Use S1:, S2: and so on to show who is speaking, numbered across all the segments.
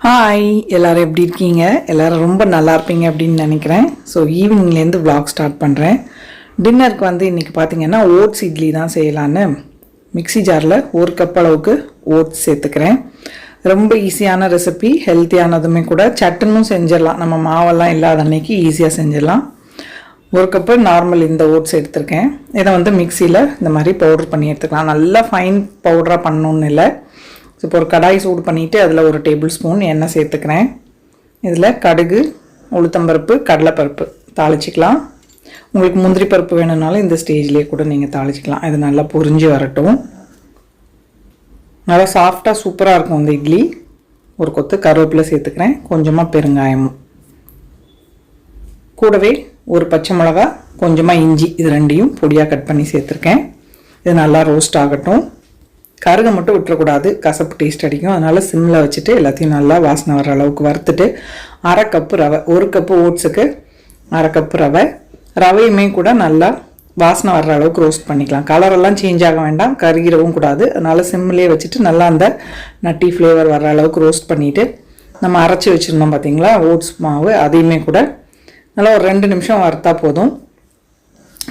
S1: Hi எல்லோரும் எப்படி இருக்கீங்க? எல்லோரும் ரொம்ப நல்லா இருப்பீங்க அப்படின்னு நினைக்கிறேன். ஸோ ஈவினிங்லேருந்து vlog ஸ்டார்ட் பண்ணுறேன். டின்னருக்கு வந்து இன்றைக்கி பார்த்திங்கன்னா ஓட்ஸ் இட்லி தான் செய்யலான்னு மிக்ஸி ஜாரில் 1 கப் அளவுக்கு ஓட்ஸ் சேர்த்துக்கிறேன். ரொம்ப ஈஸியான ரெசிபி, ஹெல்த்தியானதுமே கூட. சட்டுன்னும் செஞ்சிடலாம், நம்ம மாவெல்லாம் இல்லாத அன்னைக்கு ஈஸியாக செஞ்சிடலாம். 1 கப்பு நார்மல் இந்த ஓட்ஸ் எடுத்திருக்கேன். இதை வந்து மிக்சியில் இந்த மாதிரி பவுடர் பண்ணி எடுத்துக்கலாம். நல்லா ஃபைன் பவுடராக பண்ணணுன்னு இல்லை. ஸோ இப்போ ஒரு கடாய் சூடு பண்ணிவிட்டு அதில் 1 டேபிள் ஸ்பூன் எண்ணெய் சேர்த்துக்கிறேன். இதில் கடுகு, உளுத்தம்பருப்பு, கடலைப்பருப்பு தாளிச்சிக்கலாம். உங்களுக்கு முந்திரி பருப்பு வேணும்னாலும் இந்த ஸ்டேஜ்லேயே கூட நீங்கள் தாளிச்சிக்கலாம். இது நல்லா பொரிஞ்சு வரட்டும். நல்லா சாஃப்டாக சூப்பராக இருக்கும் இந்த இட்லி. ஒரு கொத்து கருவேப்பிலை சேர்த்துக்கிறேன். கொஞ்சமாக பெருங்காயமும், கூடவே ஒரு பச்சை மிளகா, கொஞ்சமாக இஞ்சி, இது ரெண்டையும் பொடியாக கட் பண்ணி சேர்த்துருக்கேன். இது நல்லா ரோஸ்ட் ஆகட்டும். கருகை மட்டும் விட்டுறக்கூடாது, கசப்பு டேஸ்ட் அடிக்கும். அதனால் சிம்மில் வச்சுட்டு எல்லாத்தையும் நல்லா வாசனை வர அளவுக்கு வறுத்துட்டு 1/2 கப்பு ரவை, 1 கப்பு ஓட்ஸுக்கு 1/2 கப்பு ரவை, ரவையுமே கூட நல்லா வாசனை வர்ற அளவுக்கு ரோஸ்ட் பண்ணிக்கலாம். கலரெல்லாம் சேஞ்ச் ஆக வேண்டாம், கருகிடவும் கூடாது. அதனால் சிம்மிலே வச்சுட்டு நல்லா அந்த நட்டி ஃப்ளேவர் வர்ற அளவுக்கு ரோஸ்ட் பண்ணிவிட்டு நம்ம அரைச்சி வச்சுருந்தோம் பார்த்திங்களா ஓட்ஸ் மாவு, அதையுமே கூட நல்லா ஒரு 2 நிமிஷம் வறுத்தா போதும்.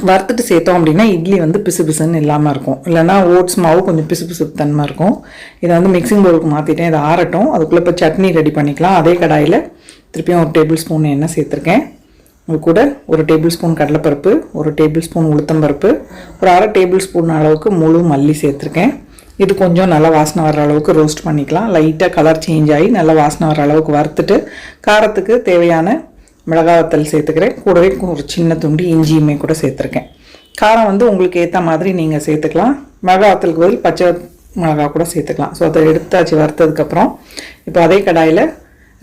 S1: வறுத்துட்டு சேர்த்தோம் அப்படின்னா இட்லி வந்து பிசு பிசுன்னு இல்லாமல் இருக்கும். இல்லைனா ஓட்ஸ் மாவு கொஞ்சம் பிசு பிசு தன்மை இருக்கும். இதை வந்து மிக்சிங் பவுலுக்கு மாற்றிட்டேன். இதை ஆறட்டும். அதுக்குள்ளே இப்போ சட்னி ரெடி பண்ணிக்கலாம். அதே கடாயில் திருப்பியும் 1 டேபிள் ஸ்பூன் எண்ணெய் சேர்த்துருக்கேன். அது கூட 1 டேபிள் ஸ்பூன் கடலைப்பருப்பு, 1 டேபிள் ஸ்பூன் உளுத்தம்பருப்பு, ஒரு 1/2 டேபிள் ஸ்பூன் அளவுக்கு முழு மல்லி சேர்த்துருக்கேன். இது கொஞ்சம் நல்லா வாசனை வர அளவுக்கு ரோஸ்ட் பண்ணிக்கலாம். லைட்டாக கலர் சேஞ்ச் ஆகி நல்லா வாசனை வர அளவுக்கு வறுத்துட்டு காரத்துக்கு தேவையான மிளகாய் வத்தல் சேர்த்துக்கிறேன். கூடவே ஒரு சின்ன துண்டு இஞ்சியுமே கூட சேர்த்துருக்கேன். காரம் வந்து உங்களுக்கு ஏற்ற மாதிரி நீங்கள் சேர்த்துக்கலாம். மிளகாய் வத்தலுக்கு பதில் பச்சை மிளகாய் கூட சேர்த்துக்கலாம். ஸோ அதை எடுத்தாச்சு வறுத்ததுக்கப்புறம் இப்போ அதே கடாயில்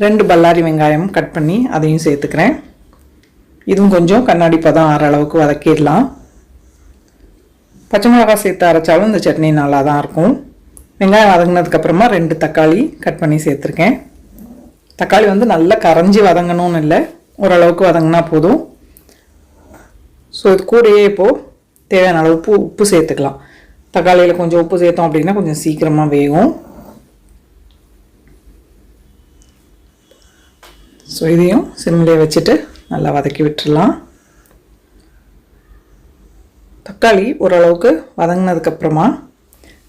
S1: 2 பல்லாரி வெங்காயம் கட் பண்ணி அதையும் சேர்த்துக்கிறேன். இதுவும் கொஞ்சம் கண்ணாடி பதம் ஆற அளவுக்கு வதக்கிடலாம். பச்சை மிளகாய் சேர்த்து அரைச்சாலும் இந்த சட்னி நல்லா தான் இருக்கும். வெங்காயம் வதங்கினதுக்கப்புறமா 2 தக்காளி கட் பண்ணி சேர்த்துருக்கேன். தக்காளி வந்து நல்லா கரைஞ்சி வதங்கணும்னு இல்லை, ஓரளவுக்கு வதங்கினா போதும். ஸோ இது கூடயே இப்போது தேவையான அளவு உப்பு சேர்த்துக்கலாம். தக்காளியில் கொஞ்சம் உப்பு சேர்த்தோம் அப்படின்னா கொஞ்சம் சீக்கிரமாக வேகும். ஸோ இதையும் சிம்மிலே வச்சுட்டு நல்லா வதக்கி விட்டுடலாம். தக்காளி ஓரளவுக்கு வதங்கினதுக்கப்புறமா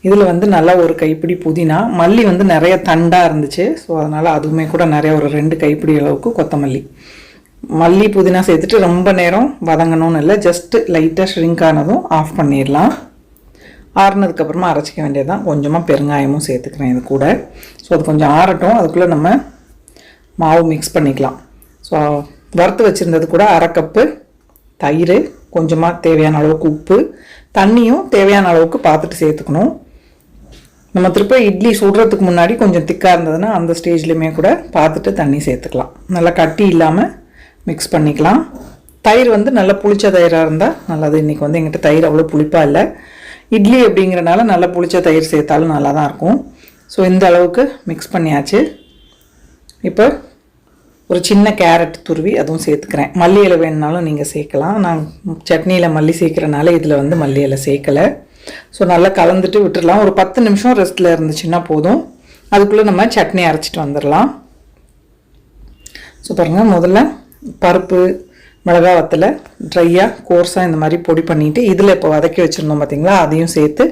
S1: இதில் வந்து நல்லா ஒரு கைப்பிடி புதினா, மல்லி வந்து நிறைய தண்டாக இருந்துச்சு. ஸோ அதனால் அதுவுமே கூட நிறைய ஒரு 2 கைப்பிடி அளவுக்கு கொத்தமல்லி, மல்லி புதினா சேர்த்துட்டு ரொம்ப நேரம் வதங்கணும்னு இல்லை, ஜஸ்ட்டு லைட்டாக ஷ்ரிங்க் ஆனதும் ஆஃப் பண்ணிடலாம். ஆறுனதுக்கப்புறமா அரைச்சிக்க வேண்டியது தான். கொஞ்சமாக பெருங்காயமும் சேர்த்துக்கிறேன் இது கூட. ஸோ அது கொஞ்சம் ஆறட்டும். அதுக்குள்ளே நம்ம மாவு மிக்ஸ் பண்ணிக்கலாம். ஸோ வறுத்து வச்சுருந்தது கூட 1/2 கப்பு தயிர், கொஞ்சமாக தேவையான அளவுக்கு உப்பு, தண்ணியும் தேவையான அளவுக்கு பார்த்துட்டு சேர்த்துக்கணும். நம்ம திருப்பி இட்லி சுடுறதுக்கு முன்னாடி கொஞ்சம் திக்காக இருந்ததுன்னா அந்த ஸ்டேஜ்லையுமே கூட பார்த்துட்டு தண்ணி சேர்த்துக்கலாம். நல்லா கட்டி இல்லாமல் மிக்ஸ் பண்ணிக்கலாம். தயிர் வந்து நல்லா புளிச்ச தயிராக இருந்தால் நல்லது. இன்றைக்கி வந்து எங்கிட்ட தயிர் அவ்வளோ புளிப்பாக இல்லை. இட்லி அப்படிங்கிறனால நல்லா புளிச்ச தயிர் சேர்த்தாலும் நல்லா தான் இருக்கும். ஸோ இந்த அளவுக்கு மிக்ஸ் பண்ணியாச்சு. இப்போ ஒரு சின்ன கேரட் துருவி அதுவும் சேர்த்துக்கிறேன். மல்லி இலை வேணுனாலும் நீங்கள் சேர்க்கலாம். நான் சட்னியில் மல்லி சேர்க்குறனால இதில் வந்து மல்லி இலை சேர்க்கலை. ஸோ நல்லா கலந்துட்டு விட்டுடலாம். ஒரு 10 நிமிஷம் ரெஸ்ட்டில் இருந்துச்சுன்னா போதும். அதுக்குள்ளே நம்ம சட்னி அரைச்சிட்டு வந்துடலாம். ஸோ பாருங்கள், முதல்ல பருப்பு, மிளகாய் வத்தலை ட்ரையாக கோர்ஸாக இந்த மாதிரி பொடி பண்ணிவிட்டு இதில் இப்போ வதக்கி வச்சுருந்தோம் பார்த்திங்களா, அதையும் சேர்த்து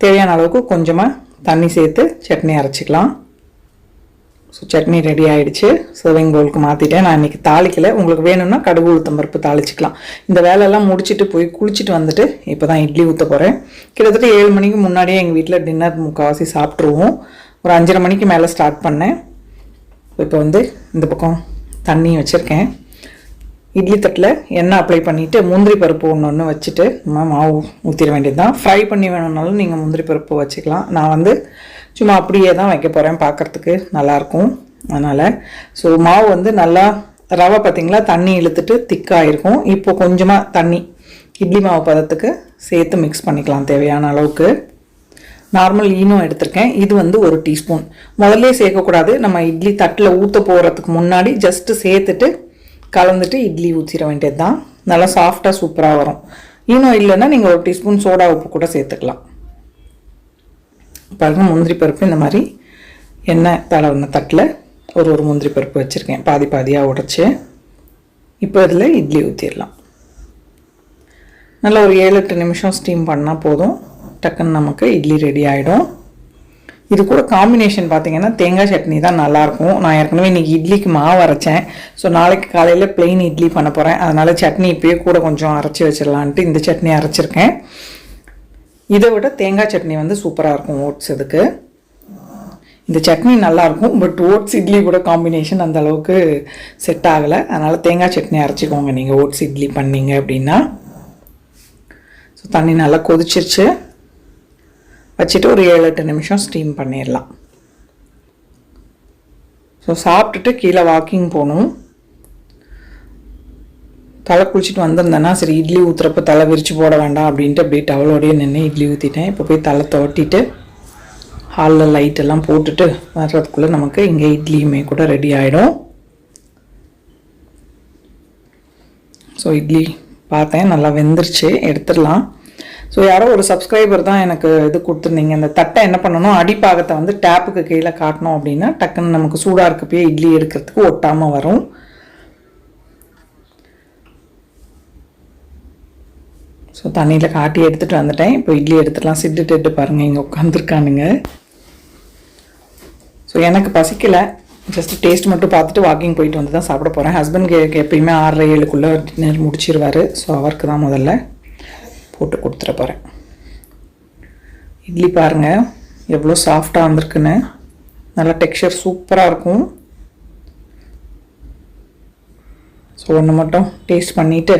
S1: தேவையான அளவுக்கு கொஞ்சமாக தண்ணி சேர்த்து சட்னி அரைச்சிக்கலாம். ஸோ சட்னி ரெடி ஆகிடுச்சு. சர்விங் பவுலுக்கு மாற்றிட்டேன். நான் இன்றைக்கி தாளிக்கலை. உங்களுக்கு வேணும்னா கடுகு உளுத்தம்பருப்பு தாளிச்சிக்கலாம். இந்த வேலையெல்லாம் முடிச்சுட்டு போய் குளிச்சுட்டு வந்துட்டு இப்போ தான் இட்லி ஊற்ற போகிறேன். கிட்டத்தட்ட 7 மணிக்கு முன்னாடியே எங்கள் வீட்டில் டின்னர் முக்கால்வாசி சாப்பிட்ருவோம். ஒரு 5:30 மணிக்கு மேலே ஸ்டார்ட் பண்ணேன். இப்போ வந்து இந்த பக்கம் தண்ணி வச்சுருக்கேன். இட்லி தட்டில் எண்ணெய் அப்ளை பண்ணிவிட்டு முந்திரி பருப்பு ஒன்று வச்சுட்டு நம்ம மாவு ஊற்றிட வேண்டியது தான். ஃப்ரை பண்ணி வேணும்னாலும் நீங்கள் முந்திரி பருப்பு வச்சுக்கலாம். நான் வந்து சும்மா அப்படியே தான் வைக்க போகிறேன், பார்க்குறதுக்கு நல்லாயிருக்கும் அதனால். ஸோ மாவு வந்து நல்லா ரவை பார்த்திங்களா தண்ணி இழுத்துட்டு திக்காக இருக்கும். இப்போ கொஞ்சமாக தண்ணி இட்லி மாவு பதத்துக்கு சேர்த்து மிக்ஸ் பண்ணிக்கலாம் தேவையான அளவுக்கு. நார்மல் ஈனோ எடுத்திருக்கேன். இது வந்து 1 டீஸ்பூன். முதல்ல சேர்க்கக்கூடாது. நம்ம இட்லி தட்டில் ஊற்ற போகிறதுக்கு முன்னாடி ஜஸ்ட்டு சேர்த்துட்டு கலந்துட்டு இட்லி ஊற்றிட வேண்டியது தான். நல்லா சாஃப்டாக சூப்பராக வரும். ஈனோ இல்லைன்னா நீங்கள் 1 டீஸ்பூன் சோடா உப்பு கூட சேர்த்துக்கலாம். பாருங்கள், முந்திரி பருப்பு இந்த மாதிரி எண்ணெய் தடவின தட்டில் ஒரு முந்திரி பருப்பு வச்சுருக்கேன், பாதி பாதியாக உடைச்சி. இப்போ இதில் இட்லி ஊற்றிடலாம். நல்லா ஒரு 7-8 நிமிஷம் ஸ்டீம் பண்ணால் போதும், டக்குன்னு நமக்கு இட்லி ரெடி ஆகிடும். இது கூட காம்பினேஷன் பார்த்திங்கன்னா தேங்காய் சட்னி தான் நல்லாயிருக்கும். நான் ஏற்கனவே இன்றைக்கி இட்லிக்கு மாவு அரைச்சேன். ஸோ நாளைக்கு காலையில் ப்ளெயின் இட்லி பண்ண போகிறேன். அதனால் சட்னி இப்போயே கூட கொஞ்சம் அரைச்சி வச்சிடலான்ட்டு இந்த சட்னி அரைச்சிருக்கேன். இதை விட தேங்காய் சட்னி வந்து சூப்பராக இருக்கும் ஓட்ஸ். இதுக்கு இந்த சட்னி நல்லாயிருக்கும், பட் ஓட்ஸ் இட்லி கூட காம்பினேஷன் அந்த அளவுக்கு செட் ஆகலை. அதனால் தேங்காய் சட்னி அரைச்சிக்கோங்க நீங்கள் ஓட்ஸ் இட்லி பண்ணிங்க அப்படின்னா. ஸோ தண்ணி நல்லா கொதிச்சிருச்சு, வச்சுட்டு ஒரு 7-8 நிமிஷம் ஸ்டீம் பண்ணிடலாம். ஸோ சாப்பிட்டுட்டு கீழே வாக்கிங் போகணும். தலை குளிச்சுட்டு வந்திருந்தேன்னா சரி இட்லி ஊற்றுறப்ப தலை விரித்து போட வேண்டாம் அப்படின்ட்டு அப்படியே டவலோடையே நின்று இட்லி ஊற்றிட்டேன். இப்போ போய் தலை துவட்டிட்டு ஹாலில் லைட்டெல்லாம் போட்டுட்டு வர்றதுக்குள்ளே நமக்கு இங்கே இட்லியுமே கூட ரெடி ஆகிடும். ஸோ இட்லி பார்த்தேன் நல்லா வெந்துருச்சு, எடுத்துடலாம். ஸோ யாரோ ஒரு சப்ஸ்கிரைபர் தான் எனக்கு இது கொடுத்துருந்தீங்க, இந்த தட்டை என்ன பண்ணணும், அடிப்பாகத்தை வந்து டேப்புக்கு கீழே காட்டணும் அப்படின்னா டக்குன்னு நமக்கு சூடாக இருக்கப்பயே இட்லி எடுக்கிறதுக்கு ஒட்டாமல் வரும். ஸோ தண்ணியில் காட்டி எடுத்துகிட்டு வந்துட்டேன். இப்போ இட்லி எடுத்துடலாம். சிட்டு பாருங்கள் இங்கே உட்காந்துருக்கானுங்க. ஸோ எனக்கு பசிக்கலை, ஜஸ்ட்டு டேஸ்ட் மட்டும் பார்த்துட்டு வாக்கிங் போயிட்டு வந்து தான் சாப்பிட போகிறேன். ஹஸ்பண்ட்க்கு எப்பயுமே 6:30-7க்குள்ளே டின்னர் முடிச்சிருவார். ஸோ அவருக்கு தான் முதல்ல போட்டு கொடுத்துட போகிறேன். இட்லி பாருங்கள் எவ்வளோ சாஃப்டாக வந்திருக்குன்னு, நல்லா டெக்ஸ்சர் சூப்பராக இருக்கும். ஸோ ஒன்று மட்டும் டேஸ்ட் பண்ணிவிட்டு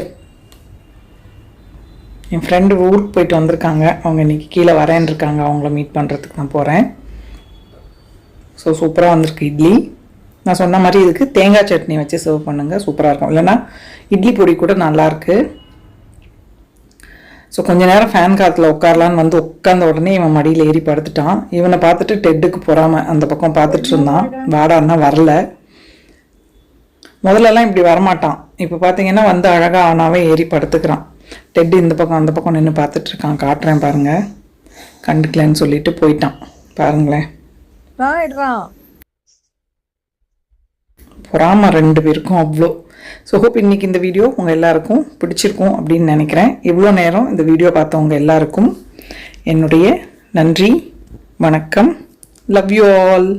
S1: என் ஃப்ரெண்டு ஊருக்கு போயிட்டு வந்திருக்காங்க, அவங்க இன்றைக்கி கீழே வரேன்னு இருக்காங்க, அவங்கள மீட் பண்ணுறதுக்கு நான் போகிறேன். ஸோ சூப்பராக வந்திருக்கு இட்லி. நான் சொன்ன மாதிரி இதுக்கு தேங்காய் சட்னி வச்சு சர்வ் பண்ணுங்கள், சூப்பராக இருக்கும். இல்லைனா இட்லி பொடி கூட நல்லாயிருக்கு. ஸோ கொஞ்ச நேரம் ஃபேன் காற்றுல உட்காரலான்னு வந்து உட்காந்த உடனே இவன் மடியில் ஏறி படுத்துட்டான். இவனை பார்த்துட்டு டெட்டுக்கு போகாமல் அந்த பக்கம் பார்த்துட்டு இருந்தான். வாடான்னா வரல. முதல்லலாம் இப்படி வரமாட்டான். இப்போ பார்த்தீங்கன்னா வந்து அழகாக ஆனாவே ஏறி படுத்துக்கிறான். டெட்டு இந்த பக்கம் அந்த பக்கம் நின்று பார்த்துட்ருக்கான். காட்டுறேன் பாருங்கள், கண்டுக்கலன்னு சொல்லிட்டு போயிட்டான். பாருங்களேன் பொறாம 2 பேருக்கும் அவ்வளோ. ஸோ ஹோப் இன்றைக்கி இந்த வீடியோ உங்கள் எல்லாருக்கும் பிடிச்சிருக்கும் அப்படின்னு நினைக்கிறேன். இவ்வளோ நேரம் இந்த வீடியோ பார்த்தவங்க எல்லாருக்கும் என்னுடைய நன்றி, வணக்கம். Love you all.